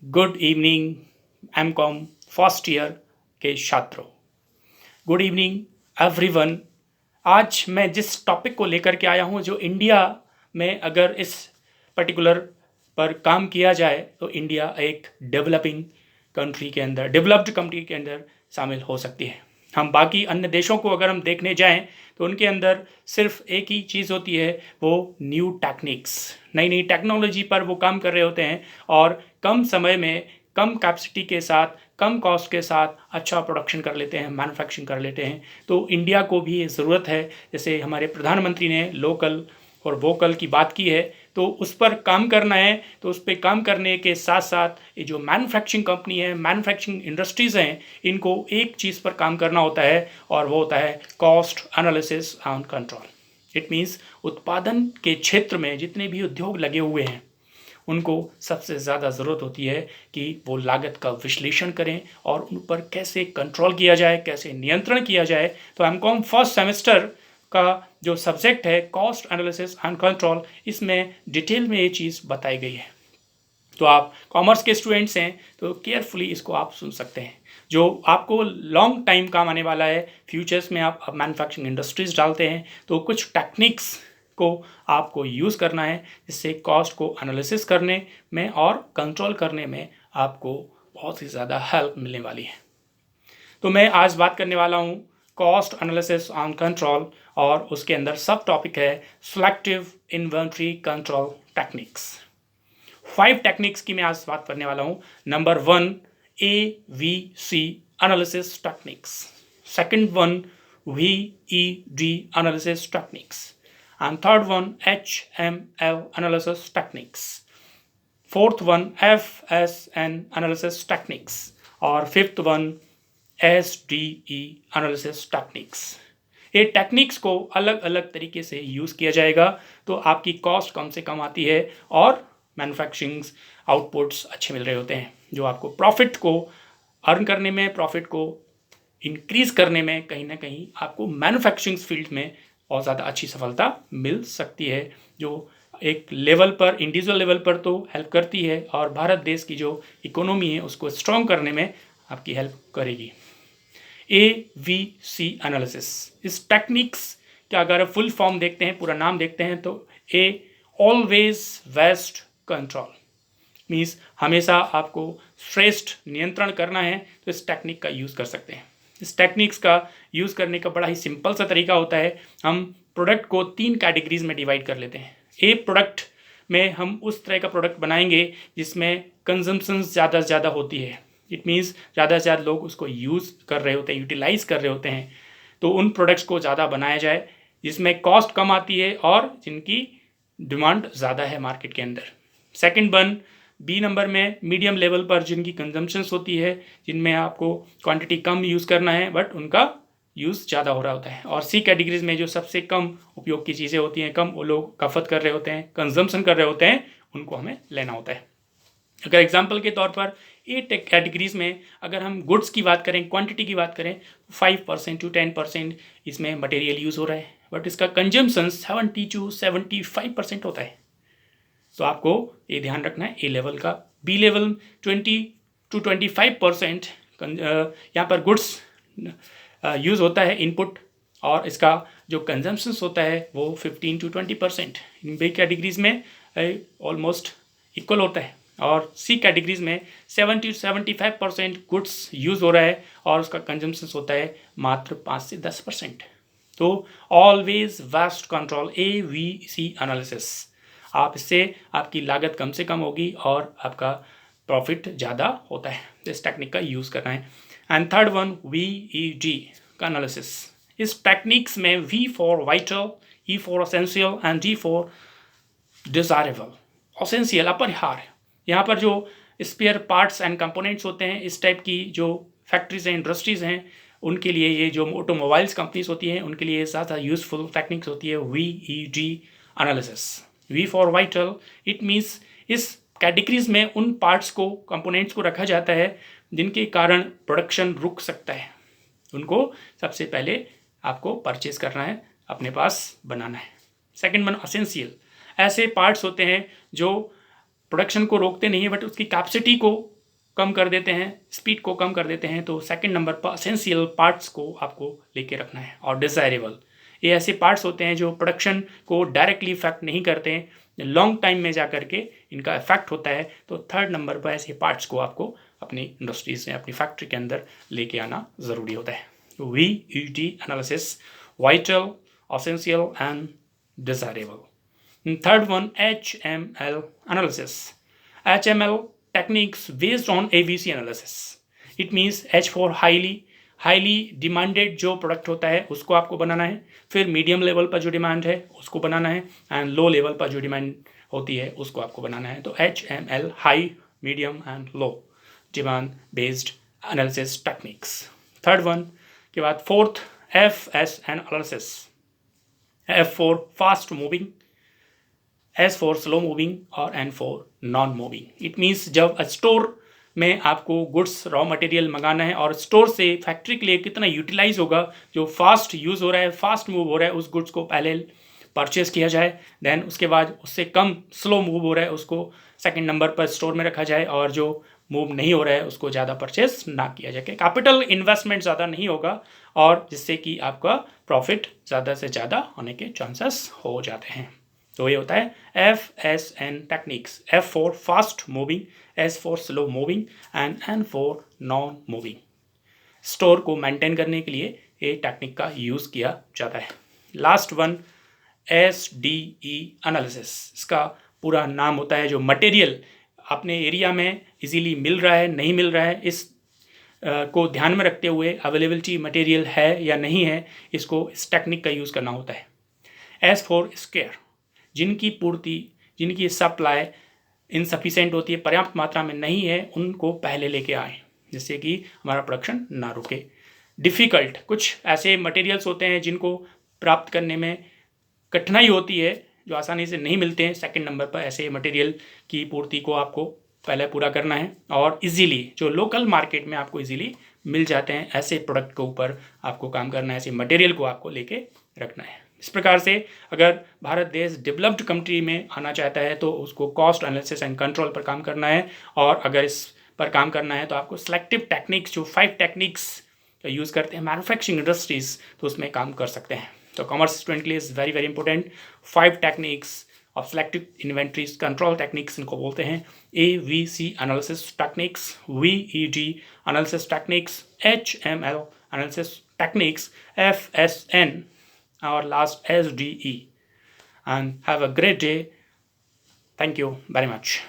Good evening MCom first year के छात्रों। Good evening everyone. आज मैं जिस टॉपिक को लेकर के आया हूँ, जो इंडिया में अगर इस पर्टिकुलर पर काम किया जाए तो इंडिया एक डेवलप्ड कंट्री के अंदर शामिल हो सकती है। हम बाकी अन्य देशों को अगर हम देखने जाएं तो उनके अंदर सिर्फ एक ही चीज़ होती है, वो न्यू टेक्निक्स, नई नई टेक्नोलॉजी पर वो काम कर रहे होते हैं और कम समय में कम कैपेसिटी के साथ कम कॉस्ट के साथ अच्छा प्रोडक्शन कर लेते हैं, मैन्युफैक्चरिंग कर लेते हैं। तो इंडिया को भी ये ज़रूरत है, जैसे हमारे प्रधानमंत्री ने लोकल और वोकल की बात की है, तो उस पर काम करना है। तो उस पर काम करने के साथ साथ ये जो मैन्युफैक्चरिंग कंपनी है, मैन्युफैक्चरिंग इंडस्ट्रीज़ हैं, इनको एक चीज़ पर काम करना होता है और वो होता है cost analysis and control. It means उत्पादन के क्षेत्र में जितने भी उद्योग लगे हुए हैं उनको सबसे ज़्यादा ज़रूरत होती है कि वो लागत का विश्लेषण करें और उन पर कैसे कंट्रोल किया जाए, कैसे नियंत्रण किया जाए। तो एमकॉम फर्स्ट सेमेस्टर का जो सब्जेक्ट है कॉस्ट एनालिसिस एंड कंट्रोल, इसमें डिटेल में ये चीज़ बताई गई है। तो आप कॉमर्स के स्टूडेंट्स हैं तो केयरफुली इसको आप सुन सकते हैं, जो आपको लॉन्ग टाइम काम आने वाला है। फ्यूचर्स में आप मैन्युफैक्चरिंग इंडस्ट्रीज डालते हैं तो कुछ टेक्निक्स को आपको यूज़ करना है, जिससे कॉस्ट को एनालिसिस करने में और कंट्रोल करने में आपको बहुत ही ज़्यादा हेल्प मिलने वाली है। तो मैं आज बात करने वाला हूँ कॉस्ट एनालिसिस एंड कंट्रोल, और उसके अंदर सब टॉपिक है selective inventory control techniques. 5 techniques की मैं आज बात करने वाला हूँ। Number 1 AVC analysis techniques, second one VED analysis techniques, and third one HML analysis techniques, fourth one FSN analysis techniques, और fifth one SDE analysis techniques। ये टेक्निक्स को अलग अलग तरीके से यूज़ किया जाएगा तो आपकी कॉस्ट कम से कम आती है और मैन्युफैक्चरिंग आउटपुट्स अच्छे मिल रहे होते हैं, जो आपको प्रॉफिट को अर्न करने में, प्रॉफिट को इंक्रीज़ करने में कहीं ना कहीं आपको मैन्युफैक्चरिंग फील्ड में और ज़्यादा अच्छी सफलता मिल सकती है, जो एक लेवल पर, इंडिविजुअल लेवल पर तो हेल्प करती है और भारत देश की जो इकोनॉमी है उसको स्ट्रॉन्ग करने में आपकी हेल्प करेगी। AVC एनालिसिस, इस टेक्निक्स का अगर फुल फॉर्म देखते हैं, पूरा नाम देखते हैं तो ऑलवेज वेस्ट कंट्रोल मीन्स हमेशा आपको श्रेष्ठ नियंत्रण करना है तो इस टेक्निक का यूज़ कर सकते हैं। इस टेक्निक्स का यूज़ करने का बड़ा ही सिंपल सा तरीका होता है। हम प्रोडक्ट को 3 कैटेगरीज में डिवाइड कर लेते हैं। एक प्रोडक्ट में हम उस तरह का प्रोडक्ट बनाएंगे जिसमें कंजम्पशन ज़्यादा से ज़्यादा होती है। इट मीन्स ज़्यादा से ज़्यादा लोग उसको यूज़ कर रहे होते हैं, यूटिलाइज़ कर रहे होते हैं, तो उन प्रोडक्ट्स को ज़्यादा बनाया जाए जिसमें कॉस्ट कम आती है और जिनकी डिमांड ज़्यादा है मार्केट के अंदर। सेकेंड वन बी नंबर में मीडियम लेवल पर जिनकी कंजम्पशंस होती है, जिनमें आपको क्वांटिटी कम यूज़ करना है बट उनका यूज़ ज़्यादा हो रहा होता है। और सी कैटेगरीज में जो सबसे कम उपयोग की चीज़ें होती हैं, कम वो लोग खपत कर रहे होते हैं, कंजम्पशन कर रहे होते हैं, उनको हमें लेना होता है। अगर एग्जाम्पल के तौर पर ए कैटेगरीज में अगर हम गुड्स की बात करें, क्वांटिटी की बात करें, 5% to 10% इसमें मटेरियल यूज़ हो रहा है, बट इसका कंजम्पशन 70 to 75% होता है। तो आपको ये ध्यान रखना है ए लेवल का। बी लेवल 20 to 25% यहाँ पर गुड्स यूज़ होता है इनपुट, और इसका जो कंजम्पशन होता है वो 15 to 20%। इन बी कैटेगरीज में ऑलमोस्ट इक्वल होता है। और सी कैटेगरीज में 70 to 75% गुड्स यूज़ हो रहा है और उसका कंजम्पशन होता है मात्र 5 से 10%। तो always waste control AVC analysis, आप इससे आपकी लागत कम से कम होगी और आपका प्रॉफिट ज़्यादा होता है। इस टेक्निक का यूज़ करना है। एंड थर्ड वन VED का एनालिसिस। इस टेक्निक्स में V for vital, E for essential and D for desirable. Essential अपरिहार्य, यहाँ पर जो स्पेयर पार्ट्स एंड कंपोनेंट्स होते हैं, इस टाइप की जो फैक्ट्रीज हैं, इंडस्ट्रीज़ हैं, उनके लिए ये जो ऑटोमोबाइल्स कंपनीज होती हैं उनके लिए ज़्यादा यूज़फुल टेक्निक्स होती है VED analysis. V for vital, it means इस कैटेगरीज में उन पार्ट्स को, कंपोनेंट्स को रखा जाता है जिनके कारण प्रोडक्शन रुक सकता है, उनको सबसे पहले आपको परचेज करना है, अपने पास बनाना है। सेकेंड वन एसेंशियल, ऐसे पार्ट्स होते हैं जो प्रोडक्शन को रोकते नहीं है बट उसकी कैपेसिटी को कम कर देते हैं, स्पीड को कम कर देते हैं। तो सेकंड नंबर पर एसेंशियल पार्ट्स को आपको लेके रखना है। और डिज़ायरेबल, ये ऐसे पार्ट्स होते हैं जो प्रोडक्शन को डायरेक्टली इफेक्ट नहीं करते हैं, लॉन्ग टाइम में जा करके इनका इफेक्ट होता है। तो थर्ड नंबर पर ऐसे पार्ट्स को आपको अपनी इंडस्ट्रीज में, अपनी फैक्ट्री के अंदर लेके आना ज़रूरी होता है। VET analysis, vital, essential and desirable. Third one HML analysis. HML techniques based on ABC analysis. It means H for highly demanded जो प्रोडक्ट होता है उसको आपको बनाना है, फिर मीडियम लेवल पर जो डिमांड है उसको बनाना है, एंड लो लेवल पर जो डिमांड होती है उसको आपको बनाना है। तो HML high, medium and low demand based analysis techniques. Third one के बाद fourth FSN analysis. F for fast moving, S for slow moving और N for non moving. It means जब स्टोर में आपको गुड्स रॉ मटेरियल मंगाना है और store से फैक्ट्री के लिए कितना यूटिलाइज होगा, जो फास्ट यूज़ हो रहा है, फास्ट मूव हो रहा है, उस गुड्स को पहले परचेज किया जाए, देन उसके बाद उससे कम स्लो मूव हो रहा है उसको सेकंड नंबर पर स्टोर में रखा जाए, और जो मूव नहीं हो रहा है उसको ज़्यादा परचेज ना किया जाए। कैपिटल इन्वेस्टमेंट ज़्यादा नहीं होगा और जिससे कि आपका प्रॉफिट ज़्यादा से ज़्यादा होने के चांसेस हो जाते हैं। तो ये होता है FSN techniques. F for fast moving, S for slow moving and N for non moving. Store को मेंटेन करने के लिए ये टेक्निक का यूज़ किया जाता है। Last one SDE analysis. इसका पूरा नाम होता है जो मटेरियल अपने एरिया में इजीली मिल रहा है, नहीं मिल रहा है, इस को ध्यान में रखते हुए अवेलेबिलिटी मटेरियल है या नहीं है, इसको इस टेक्निक का यूज़ करना होता है। S फॉर स्केयर, जिनकी पूर्ति, जिनकी सप्लाई इनसफिशेंट होती है, पर्याप्त मात्रा में नहीं है, उनको पहले लेके आए जिससे कि हमारा प्रोडक्शन ना रुके। डिफ़िकल्ट, कुछ ऐसे मटेरियल्स होते हैं जिनको प्राप्त करने में कठिनाई होती है, जो आसानी से नहीं मिलते हैं। सेकंड नंबर पर ऐसे मटेरियल की पूर्ति को आपको पहले पूरा करना है, और इजीली जो लोकल मार्केट में आपको इजीली मिल जाते हैं, ऐसे प्रोडक्ट के ऊपर आपको काम करना है, ऐसे मटेरियल को आपको लेके रखना है। इस प्रकार से अगर भारत देश डेवलप्ड कंट्री में आना चाहता है तो उसको कॉस्ट एनालिसिस एंड कंट्रोल पर काम करना है, और अगर इस पर काम करना है तो आपको सेलेक्टिव टेक्निक्स, जो 5 टेक्निक्स का यूज़ करते हैं मैन्युफैक्चरिंग इंडस्ट्रीज, तो उसमें काम कर सकते हैं। तो कॉमर्स स्टूडेंट के लिए is very very important 5 techniques of selective inventories control techniques, इनको बोलते हैं AVC analysis techniques, VET analysis techniques, HML analysis techniques, FSN, our last SDE, and have a great day. Thank you very much.